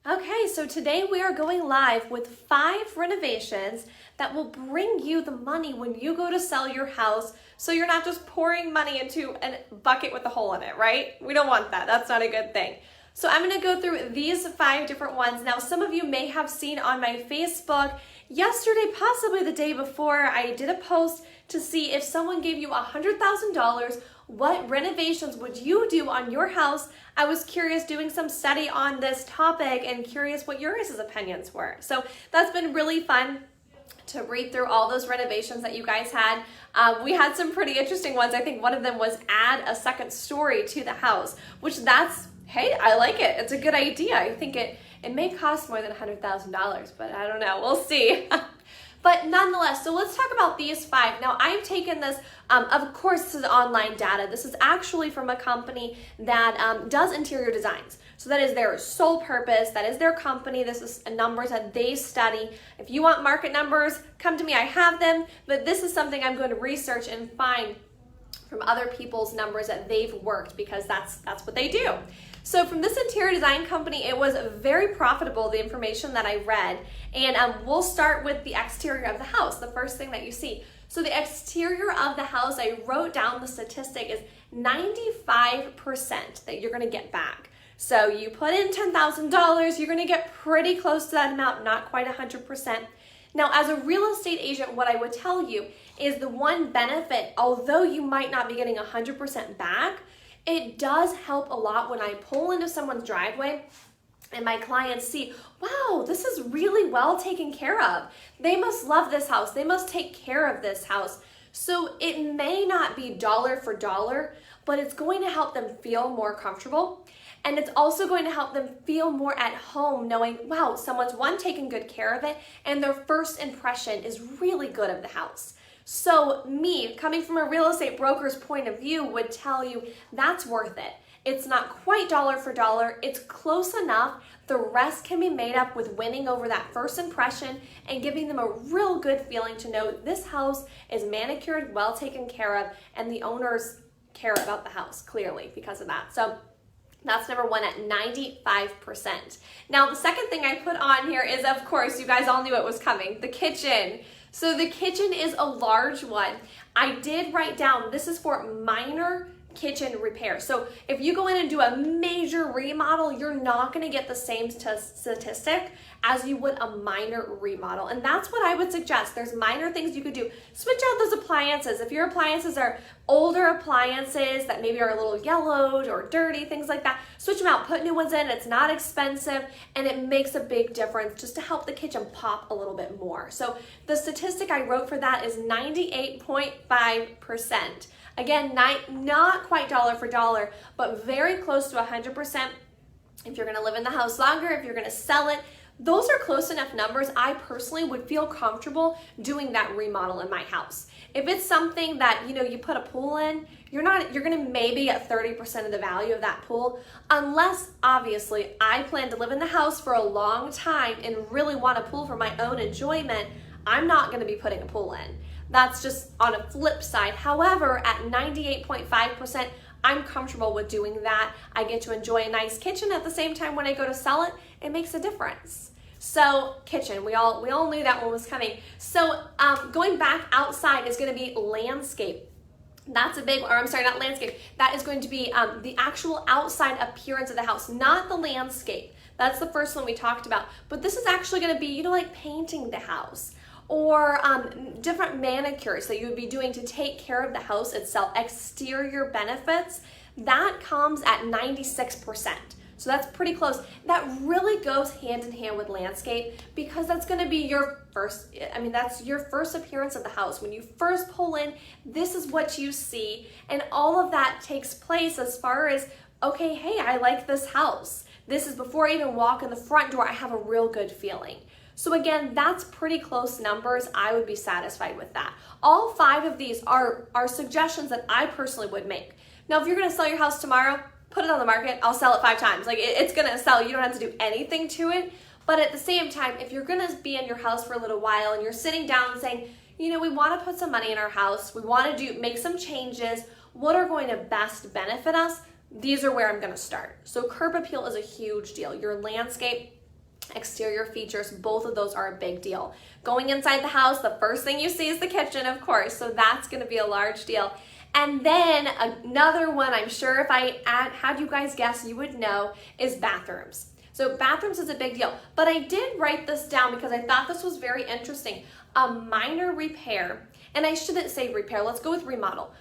Okay, so today we are going live with 5 renovations that will bring you the money when you go to sell your house, so you're not just pouring money into a bucket with a hole in it, right? We don't want that. That's not a good thing. So I'm going to go through these 5 different ones. Now, some of you may have seen on my Facebook yesterday, possibly the day before, I did a post to see if someone gave you $100,000, what renovations would you do on your house? I was curious, doing some study on this topic and curious what your guys' opinions were. So that's been really fun to read through all those renovations that you guys had. We had some pretty interesting ones. I think one of them was add a second story to the house, which hey, I like it. It's a good idea. I think it may cost more than $100,000, but I don't know. We'll see. But nonetheless, so let's talk about these 5. Now, I've taken this, of course, this is online data. This is actually from a company that does interior designs. So that is their sole purpose. That is their company. This is numbers that they study. If you want market numbers, come to me. I have them. But this is something I'm going to research and find from other people's numbers that they've worked, because that's what they do. So from this interior design company, it was very profitable, the information that I read. And we'll start with the exterior of the house, the first thing that you see. So the exterior of the house, I wrote down the statistic, is 95% that you're gonna get back. So you put in $10,000, you're gonna get pretty close to that amount, not quite 100%. Now, as a real estate agent, what I would tell you is the one benefit, although you might not be getting 100% back, it does help a lot when I pull into someone's driveway and my clients see, wow, this is really well taken care of. They must love this house. They must take care of this house. So it may not be dollar for dollar, but it's going to help them feel more comfortable. And it's also going to help them feel more at home knowing, wow, someone's taking good care of it, and their first impression is really good of the house. So me, coming from a real estate broker's point of view, would tell you that's worth it. It's not quite dollar for dollar. It's close enough. The rest can be made up with winning over that first impression and giving them a real good feeling to know this house is manicured, well taken care of, and the owners care about the house, clearly, because of that. So that's number 1 at 95%. Now, the second thing I put on here is, of course, you guys all knew it was coming, the kitchen. So the kitchen is a large one. I did write down, this is for minor kitchen repair. So if you go in and do a major remodel, you're not gonna get the same statistic as you would a minor remodel. And that's what I would suggest. There's minor things you could do. Switch out those appliances. If your appliances are older appliances that maybe are a little yellowed or dirty, things like that, switch them out, put new ones in. It's not expensive, and it makes a big difference just to help the kitchen pop a little bit more. So the statistic I wrote for that is 98.5%. Again, not quite dollar for dollar, but very close to 100%. If you're gonna live in the house longer, if you're gonna sell it, those are close enough numbers. I personally would feel comfortable doing that remodel in my house. If it's something that, you put a pool in, you're gonna maybe get 30% of the value of that pool, unless obviously I plan to live in the house for a long time and really want a pool for my own enjoyment. I'm not gonna be putting a pool in. That's just on a flip side. However, at 98.5%, I'm comfortable with doing that. I get to enjoy a nice kitchen at the same time when I go to sell it. It makes a difference. So kitchen, we all knew that one was coming. So going back outside is gonna be landscape. That's a big, or I'm sorry, not landscape. That is going to be the actual outside appearance of the house, not the landscape. That's the first one we talked about. But this is actually gonna be, like painting the house, or different manicures that you would be doing to take care of the house itself, exterior benefits. That comes at 96%. So that's pretty close. That really goes hand in hand with landscape, because that's gonna be that's your first appearance of the house. When you first pull in, this is what you see, and all of that takes place as far as, okay, hey, I like this house. This is before I even walk in the front door, I have a real good feeling. So again, that's pretty close numbers. I would be satisfied with that. All 5 of these are suggestions that I personally would make. Now, if you're gonna sell your house tomorrow, put it on the market. I'll sell it 5 times. Like, it's gonna sell. You don't have to do anything to it. But at the same time, if you're gonna be in your house for a little while and you're sitting down and saying, we wanna put some money in our house, we wanna make some changes, what are going to best benefit us? These are where I'm gonna start. So curb appeal is a huge deal. Your landscape, exterior features, both of those are a big deal. Going inside the house, the first thing you see is the kitchen, of course, so that's going to be a large deal. And then another one, I'm sure if I had you guys guess, you would know, is bathrooms. So bathrooms is a big deal, but I did write this down because I thought this was very interesting. A minor repair, and I shouldn't say repair, let's go with remodel.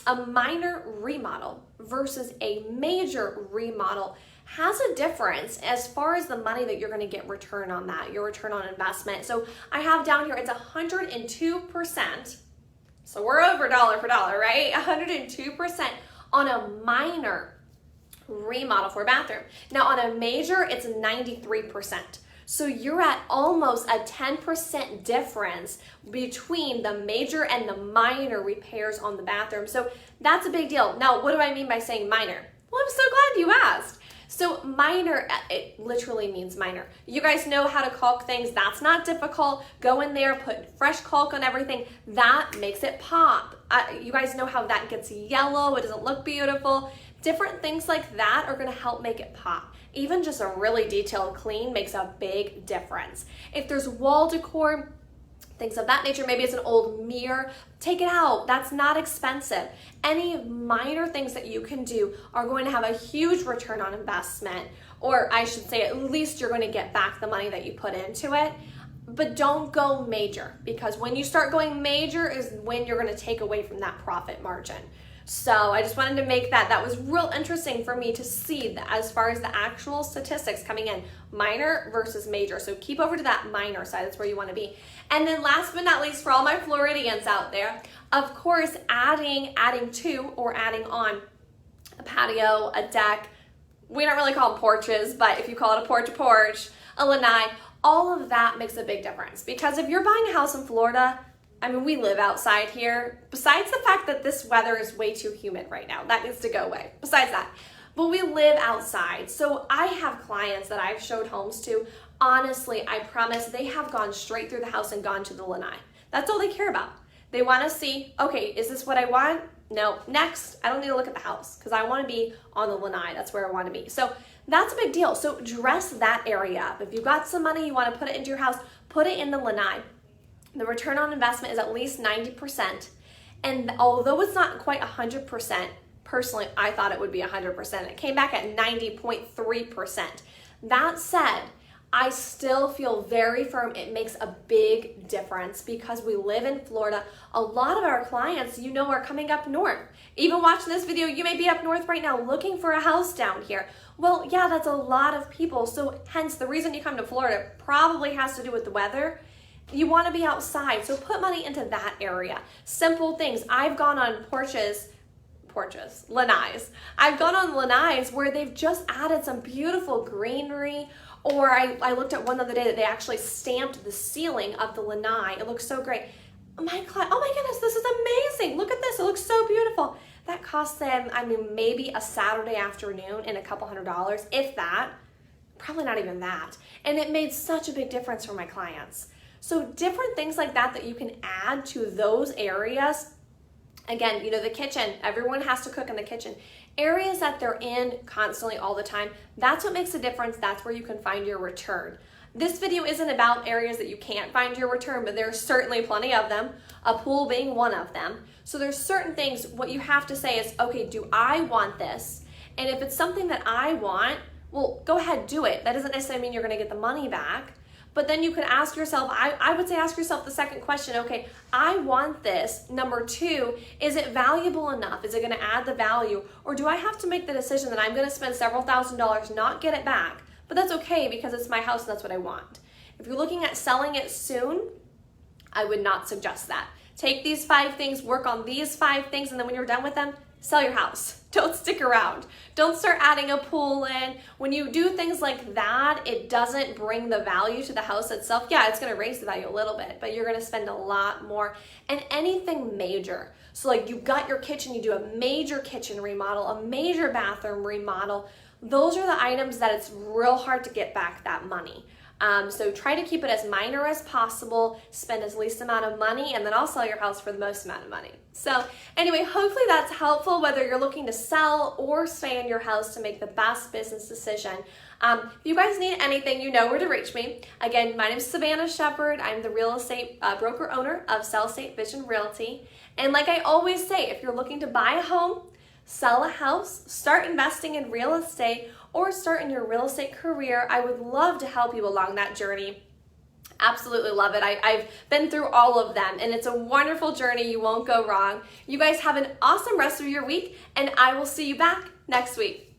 A minor remodel versus a major remodel has a difference as far as the money that you're going to get return on that, your return on investment. So I have down here, it's 102%. So we're over dollar for dollar, right? 102% on a minor remodel for a bathroom. Now on a major, it's 93%. So you're at almost a 10% difference between the major and the minor repairs on the bathroom. So that's a big deal. Now, what do I mean by saying minor? Well, I'm so glad you asked. So minor, it literally means minor. You guys know how to caulk things. That's not difficult. Go in there, put fresh caulk on everything. That makes it pop. You guys know how that gets yellow. It doesn't look beautiful. Different things like that are gonna help make it pop. Even just a really detailed clean makes a big difference. If there's wall decor, things of that nature, maybe it's an old mirror, take it out. That's not expensive. Any minor things that you can do are going to have a huge return on investment, or I should say at least you're going to get back the money that you put into it. But don't go major, because when you start going major is when you're going to take away from that profit margin. So I just wanted to make that was real interesting for me to see as far as the actual statistics coming in, minor versus major. So keep over to that minor side, that's where you want to be. And then last but not least, for all my Floridians out there, of course, adding to or adding on a patio, a deck, we don't really call them porches, but if you call it a porch, a lanai, all of that makes a big difference. Because if you're buying a house in Florida, I mean, we live outside here. Besides the fact that this weather is way too humid right now, that needs to go away. Besides that, but we live outside. So I have clients that I've showed homes to. Honestly, I promise they have gone straight through the house and gone to the lanai. That's all they care about. They want to see, okay, is this what I want? No, next, I don't need to look at the house because I want to be on the lanai. That's where I want to be. So that's a big deal. So dress that area up. If you've got some money, you want to put it into your house, put it in the lanai. The return on investment is at least 90%. And although it's not quite 100%, personally, I thought it would be 100%. It came back at 90.3%. That said, I still feel very firm it makes a big difference because we live in Florida. A lot of our clients, you know, are coming up north. Even watching this video, you may be up north right now looking for a house down here. Well, yeah, that's a lot of people. So hence the reason you come to Florida probably has to do with the weather. You want to be outside, so put money into that area. Simple things. I've gone on lanais. I've gone on lanais where they've just added some beautiful greenery, or I looked at one the other day that they actually stamped the ceiling of the lanai. It looks so great. Oh my goodness, this is amazing. Look at this, it looks so beautiful. That cost them, I mean, maybe a Saturday afternoon and a couple $100, if that, probably not even that. And it made such a big difference for my clients. So different things like that you can add to those areas. Again, you know, the kitchen, everyone has to cook in the kitchen. Areas that they're in constantly all the time, that's what makes a difference. That's where you can find your return. This video isn't about areas that you can't find your return, but there's certainly plenty of them, a pool being one of them. So there's certain things, what you have to say is, okay, do I want this? And if it's something that I want, well, go ahead, do it. That doesn't necessarily mean you're gonna get the money back. But then you could ask yourself, I would say ask yourself the second question, okay, I want this. Number two, is it valuable enough? Is it gonna add the value? Or do I have to make the decision that I'm gonna spend several $1,000s, not get it back, but that's okay because it's my house and that's what I want. If you're looking at selling it soon, I would not suggest that. Take these 5 things, work on these 5 things, and then when you're done with them, sell your house. Don't stick around. Don't start adding a pool in. When you do things like that, it doesn't bring the value to the house itself. Yeah, it's gonna raise the value a little bit, but you're gonna spend a lot more. And anything major. So like you got your kitchen, you do a major kitchen remodel, a major bathroom remodel. Those are the items that it's real hard to get back that money. So try to keep it as minor as possible, spend as least amount of money, and then I'll sell your house for the most amount of money. So anyway, hopefully that's helpful, whether you're looking to sell or stay in your house to make the best business decision. If you guys need anything, you know where to reach me. Again, my name is Savannah Shepard. I'm the real estate broker owner of Sell Estate Vision Realty. And like I always say, if you're looking to buy a home, sell a house, start investing in real estate, or start in your real estate career, I would love to help you along that journey. Absolutely love it. I've been through all of them, and it's a wonderful journey. You won't go wrong. You guys have an awesome rest of your week, and I will see you back next week.